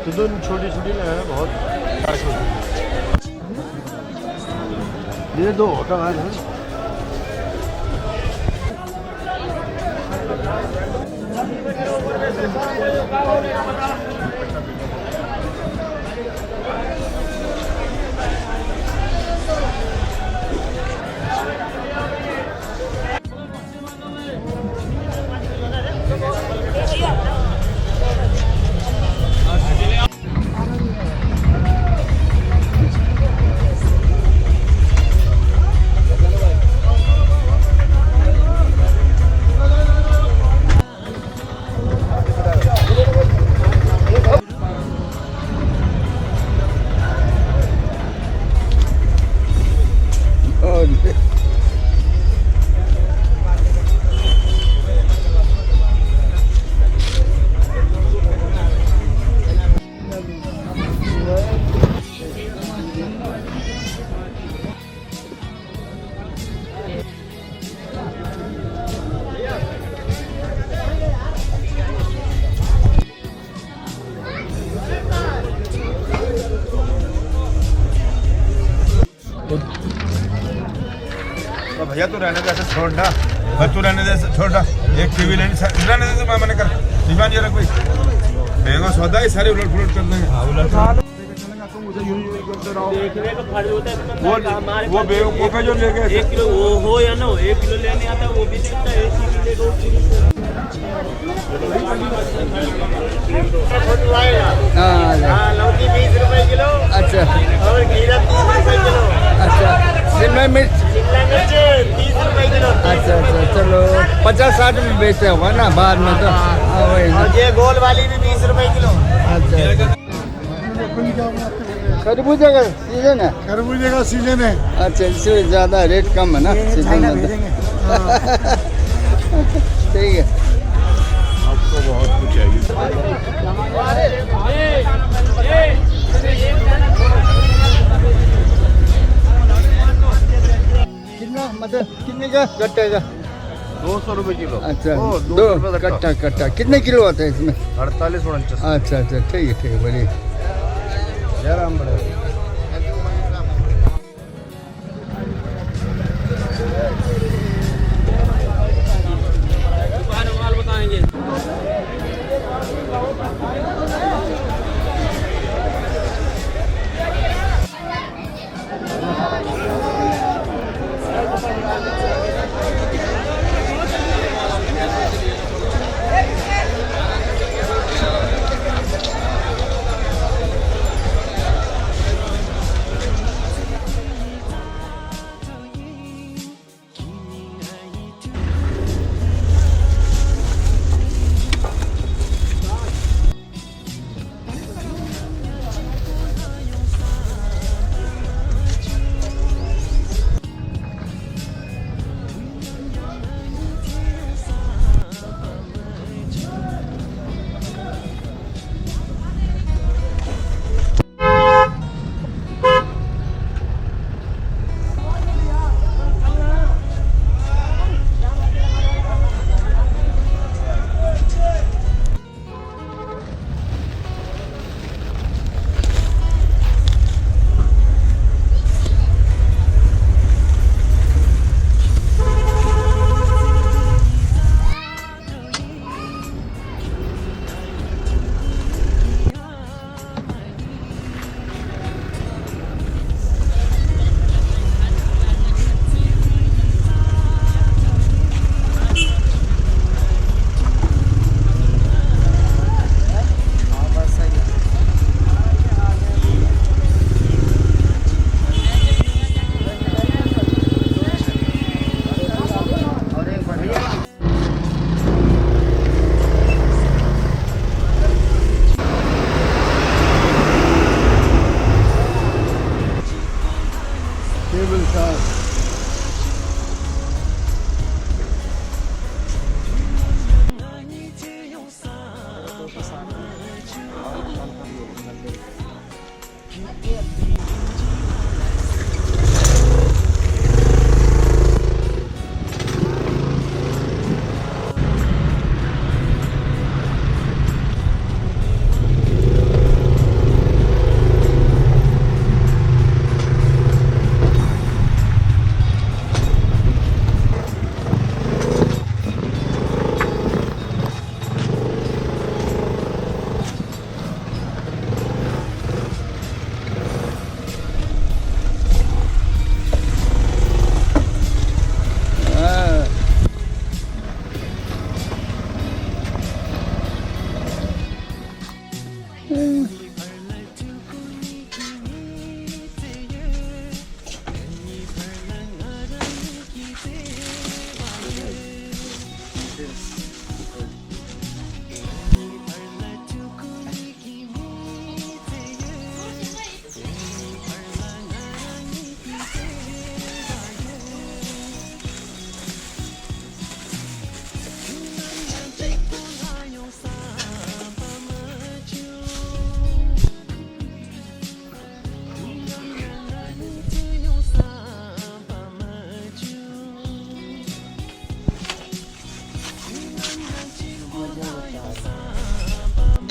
तो दो छोटी छोटी ना है बहुत ये दो का है ना भैया तू रहने दे छोड़ना तू रहने दे छोड़ना एक टीवी लेनी रहने दे मैं मना कर दीवान ये रख भाई महंगा सौदा ही सारे उलट पुलट कर देंगे देखने का फर्ज होता है वो बेवकूफ है जो ले गए 1 किलो वो हो या ना हो 1 किलो लेने आता है वो भी देखता है एक टीवी ले 2 टीवी लौकी 20 रुपए किलो। अच्छा और खीरा 30 रुपए किलो। अच्छा शिमला मिर्च 30 रुपए किलो। अच्छा अच्छा चलो 50-60 में बेचते होगा ना बाद में तो और ये गोल वाली भी 20 रुपए किलो। अच्छा खरबूजा का सीजन है खरबूजे का सीजन है अच्छा इससे ज़्यादा रेट कम है ना सीजन में ठीक है आपको बहुत कुछ चाहिए कितना मतलब कितने का कट्टे का 200 रुपए किलो अच्छा दो कट्टा कट्टा कितने किलो आता है इसमें 48-49 अच्छा अच्छा ठीक है बढ़िया जयराम बड़े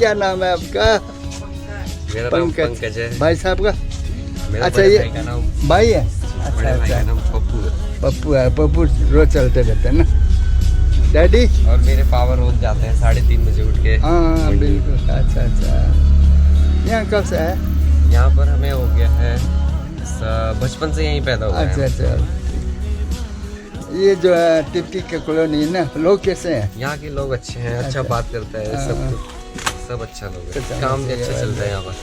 क्या नाम है आपका? मेरा नाम पंकज है। भाई साहब का? मेरा अच्छा, बड़े ये भाई का नाम भाई है? अच्छा बड़े भाई का अच्छा, नाम पप्पू है। पप्पू है। पप्पू रोज चलते रहते हैं ना डैडी? और मेरे पावर रोज जाते हैं 3:30 बजे उठ के। हाँ बिल्कुल। अच्छा अच्छा, यहाँ कब से है? यहाँ पर हमें हो गया है बचपन से यहीं पैदा हुआ अच्छा है। अच्छा, ये जो है टिप्टी के कॉलोनी है ना, लोग कैसे हैं? यहाँ के लोग अच्छे हैं, अच्छा अच्छा। बात करता है हाँ। सब अच्छा लोग अच्छा, है, काम भी अच्छा, अच्छा चल रहा है यहाँ पर।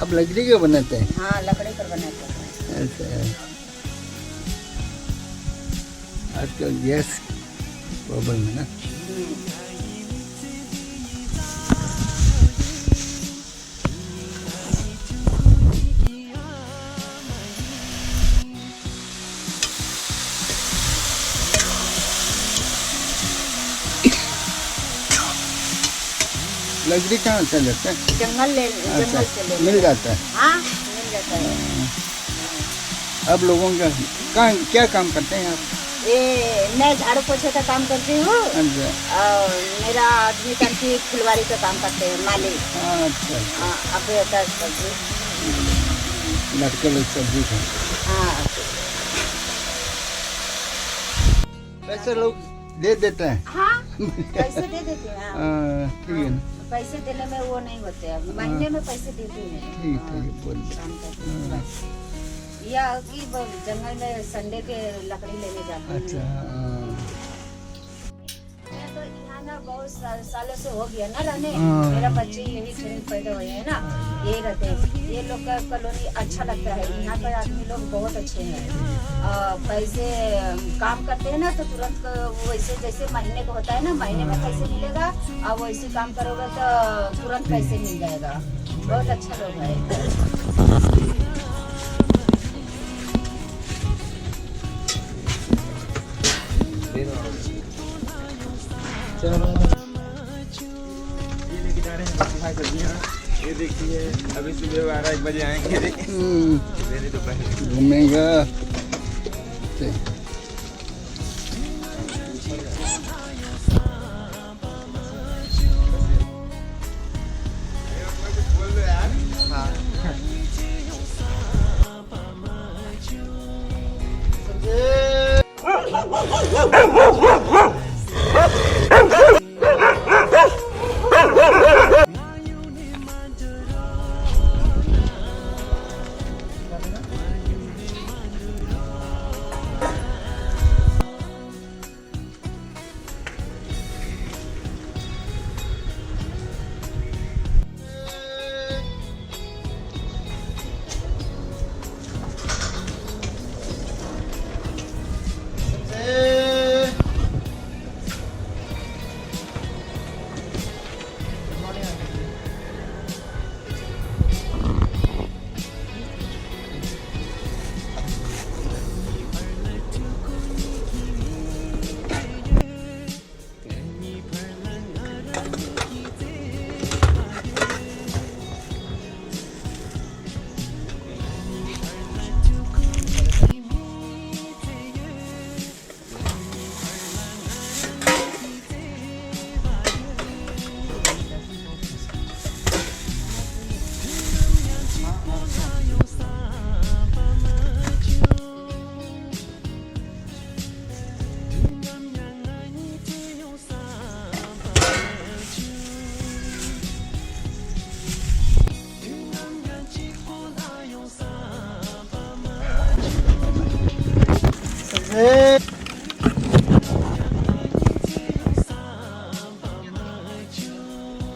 आप लकड़ी के बनाते हैं? हाँ लकड़ी पर बनाते हैं। अच्छा, आजकल गैस प्रॉब्लम है ना। लकड़ी कहाँ से लेते हैं? जंगल से ले मिल जाता है। हाँ मिल जाता है। अब लोगों का कहाँ क्या काम करते हैं आप? ये मैं झाड़ू पोछे का काम करती हूँ अच्छा और मेरा आदमी की फुलवारी का काम करते हैं माली। अच्छा, अब होता है सब्जी। लड़के लोग सब्जी खाते हाँ पैसे लोग दे देते हैं। हाँ पैसे दे देते हैं। हाँ। ठीक है ना, पैसे देने में वो नहीं होते हैं, महीने में पैसे देते हैं। ठीक है बोल दो। काम करते हैं। या कि जंगल में संडे के लकड़ी लेने जाते हैं। अच्छा मैं तो यहाँ ना बहुत सालों से हो गया ना रहने। हाँ। मेरा बच्चे यही से पैदा हुए हैं ना, यही रहते हैं। ये लोग का कॉलोनी अच्छा लगता है, यहाँ पर आदमी लोग बहुत अच्छे हैं। पैसे काम करते हैं ना तो तुरंत वैसे जैसे महीने का होता है ना, महीने में पैसे मिलेगा और वैसे काम करोगे तो तुरंत पैसे मिल जाएगा। बहुत अच्छा लोग है। ये देखिए अभी सुबह 12-1 बजे आएंगे। मेरे दोपहर घूमेगा। ठीक। बोल दो यार।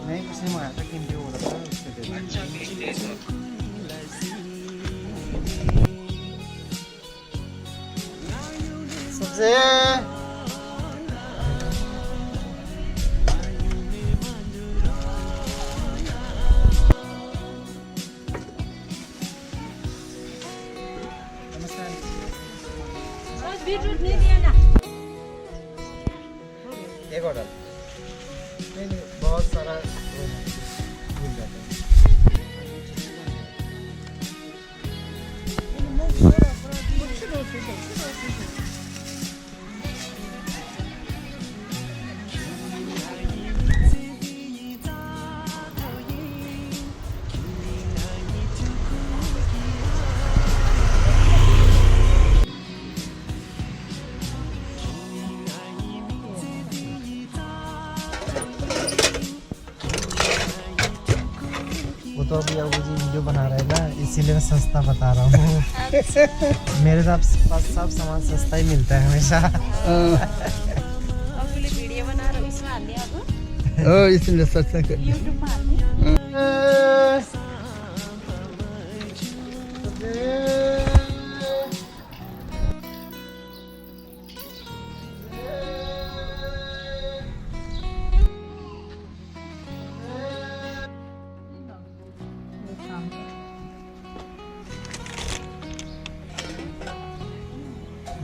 नहीं किसी में आया था कि हो रहा था उसके दे सबसे बीटरूट नहीं दिया ना। एक ऑर्डर नहीं बहुत सारा भूल जाता है। सस्ता बता रहा हूँ। मेरे पास सब सामान सस्ता ही मिलता है हमेशा। वीडियो बना रहा हूँ इसमें आने अब इसलिए सस्ता कर यूट्यूब में आने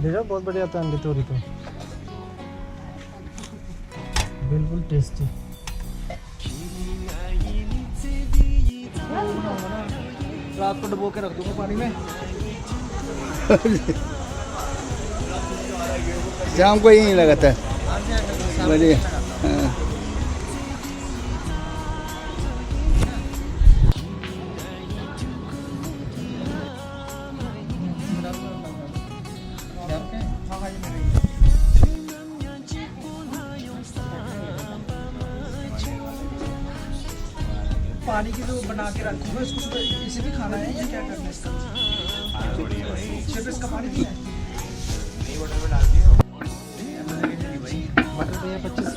देखो बहुत बढ़िया था अंडे तोरी तो बिल्कुल टेस्टी। रात को डुबो के रख दूंगा पानी में। शाम को यही लगाता है बढ़िया। हाँ। पानी की जो बना के रखूंगा इसको सुबह इसे भी खाना है या क्या करना है इसका? सिर्फ इसका पानी पीना है। मटर भैया 25